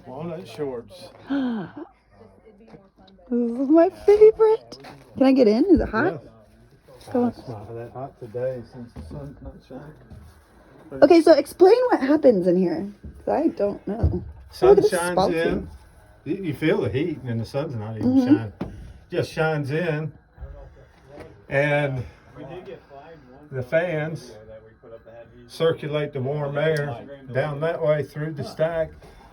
Walnut shorts. This is my favorite. Can I get in? Is it hot? Yeah. Go on. It's not that hot today since the sun's not shining. But Okay, so explain what happens in here. 'Cause I don't know. sun Look at this shines spalty. in. You feel the heat, and the sun's not even shining. Just shines in, and the fans circulate the warm air down that way through the stack,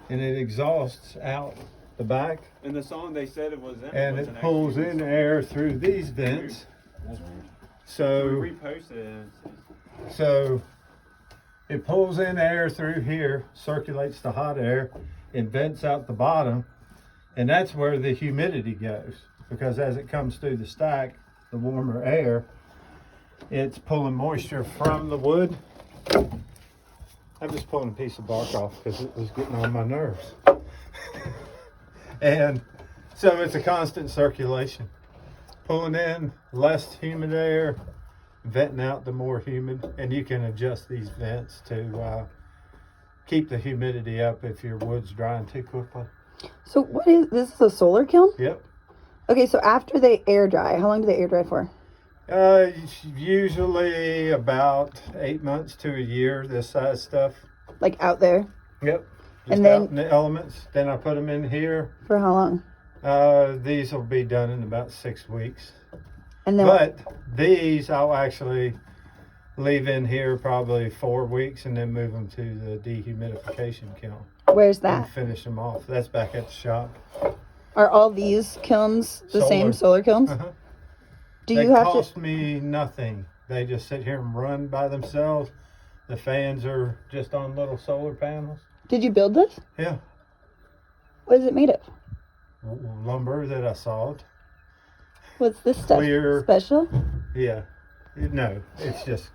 and it exhausts out the back, In the song, they said it was them. and it pulls in air through these vents. We So, reposted it. so it pulls in air through here, circulates the hot air, and vents out the bottom, and that's where the humidity goes. Because as it comes through the stack, the warmer air, it's pulling moisture from the wood. I'm just pulling a piece of bark off because it was getting on my nerves. And so it's a constant circulation. Pulling in less humid air, venting out the more humid, and you can adjust these vents to keep the humidity up if your wood's drying too quickly. So what is this? Is a solar kiln? Yep. Okay, so after they air dry, how long do they air dry for? Usually about 8 months to a year, this size stuff. Like out there? Yep. Just And then- out in the elements. Then I put them in here. For how long? These will be done in about 6 weeks. And then But these I'll actually leave in here probably 4 weeks and then move them to the dehumidification kiln where's and that? finish them off. That's back at the shop. Are all these kilns the same solar kilns? Uh-huh. Do They you have cost to? me nothing. They just sit here and run by themselves. The fans are just on little solar panels. Did you build this? Yeah. What is it made of? Lumber that I sawed. What's this stuff? Clear. Special? Yeah. No, it's just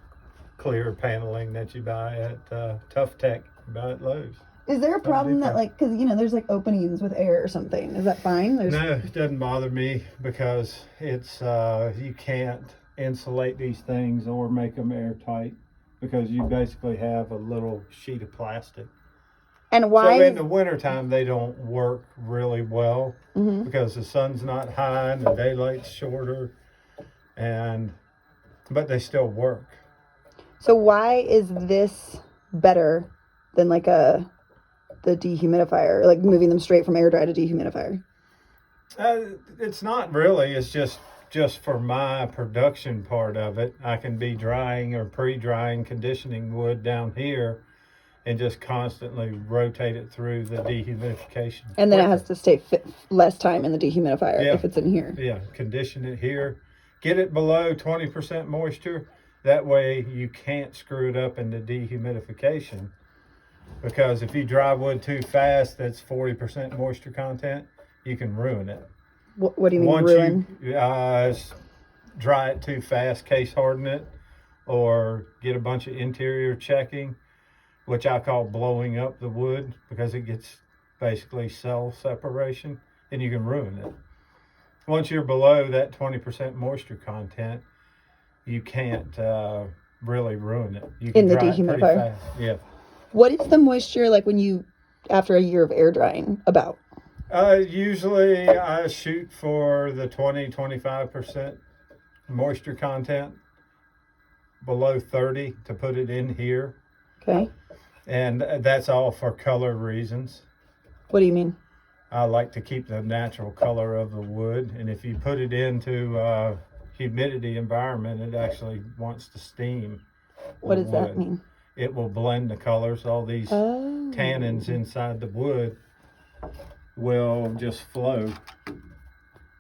clear paneling that you buy at Tough Tech. You buy at Lowe's. Is there a problem that Depot. like, because there's like openings with air or something? Is that fine? There's... No, it doesn't bother me because it's you can't insulate these things or make them airtight because you basically have a little sheet of plastic. And why? So in the wintertime, they don't work really well Mhm. because the sun's not high and the daylight's shorter, but they still work. So why is this better than like the dehumidifier, like moving them straight from air dry to dehumidifier? It's not really. It's just for my production part of it. I can be drying or pre-drying, conditioning wood down here and just constantly rotate it through the dehumidification. And then it has to stay less time in the dehumidifier Yeah. if it's in here. Yeah, condition it here. Get it below 20% moisture. That way you can't screw it up in the dehumidification. Because if you dry wood too fast, that's 40% moisture content, you can ruin it. What do you mean Once ruin? you dry it too fast, case harden it, or get a bunch of interior checking, which I call blowing up the wood because it gets basically cell separation, and you can ruin it. Once you're below that 20% moisture content, you can't really ruin it. You can In the dry it pretty dehumidifier? fast. Yeah. What is the moisture like when you, after a year of air drying, about? Usually I shoot for the 20-25% moisture content, below 30 to put it in here. Okay. And that's all for color reasons. What do you mean? I like to keep the natural color of the wood. And if you put it into a humidity environment, it actually wants to steam. What the does that wood. mean? It will blend the colors. All these Oh. tannins inside the wood will just flow.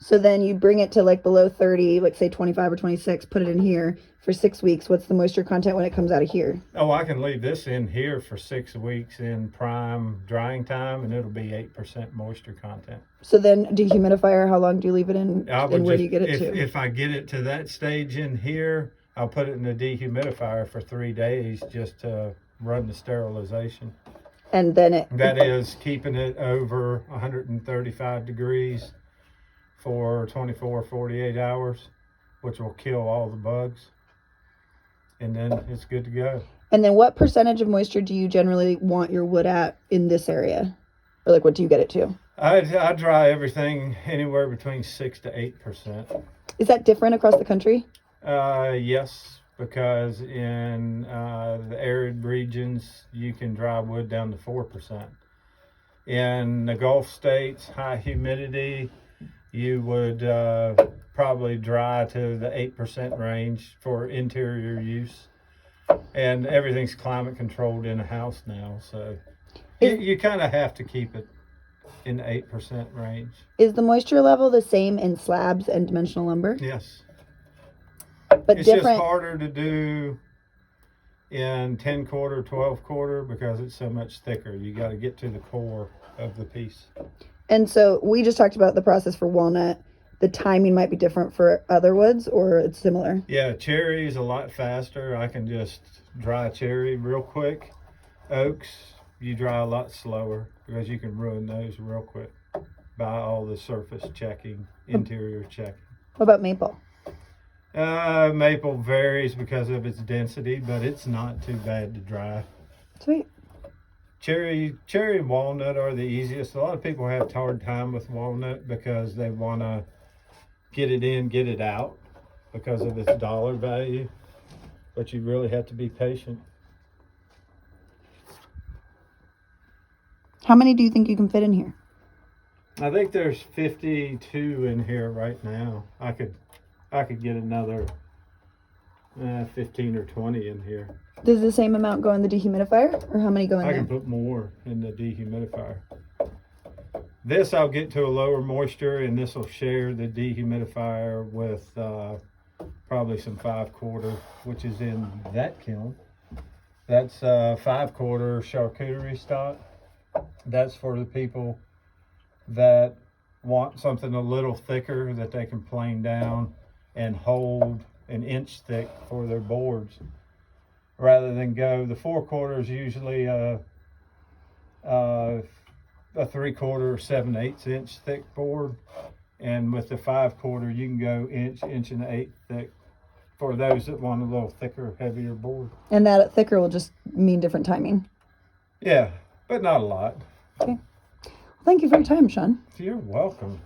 So then you bring it to like below 30, like say 25 or 26, put it in here for 6 weeks. What's the moisture content when it comes out of here? Oh, I can leave this in here for 6 weeks in prime drying time, and it'll be 8% moisture content. So then dehumidifier, how long do you leave it in? I would And where just, do you get it to? if I get it to that stage in here, I'll put it in the dehumidifier for 3 days just to run the sterilization. And then it... That is keeping it over 135 degrees for 24, 48 hours, which will kill all the bugs. And then it's good to go. And then what percentage of moisture do you generally want your wood at in this area? Or like what do you get it to? I dry everything anywhere between 6 to 8%. Is that different across the country? Yes, because in the arid regions, you can dry wood down to 4%. In the Gulf states, high humidity, you would probably dry to the 8% range for interior use. And everything's climate controlled in a house now, so you kind of have to keep it in the 8% range. Is the moisture level the same in slabs and dimensional lumber? Yes. But It's different. just harder to do in 10 quarter, 12 quarter because it's so much thicker. You got to get to the core of the piece. And so we just talked about the process for walnut. The timing might be different for other woods, or it's similar. Yeah, cherry is a lot faster. I can just dry cherry real quick. Oaks, you dry a lot slower because you can ruin those real quick by all the surface checking, interior checking. What about maple? Maple varies because of its density, but it's not too bad to dry. Sweet. Cherry and walnut are the easiest. A lot of people have a hard time with walnut because they want to get it in, get it out because of its dollar value. But you really have to be patient. How many do you think you can fit in here? I think there's 52 in here right now. I could get another 15 or 20 in here. Does the same amount go in the dehumidifier, or how many go in I there? can put more in the dehumidifier. This I'll get to a lower moisture, and this will share the dehumidifier with probably some 5/4, which is in that kiln. That's 5/4 charcuterie stock. That's for the people that want something a little thicker that they can plane down and hold an inch thick for their boards, rather than go. The 4/4 is usually a 3/4 or 7/8 inch thick board, and with the 5/4 you can go inch and 1/8 thick for those that want a little thicker, heavier board. And that thicker will just mean different timing. Yeah, but not a lot. Okay. Thank you for your time, Sean. You're welcome.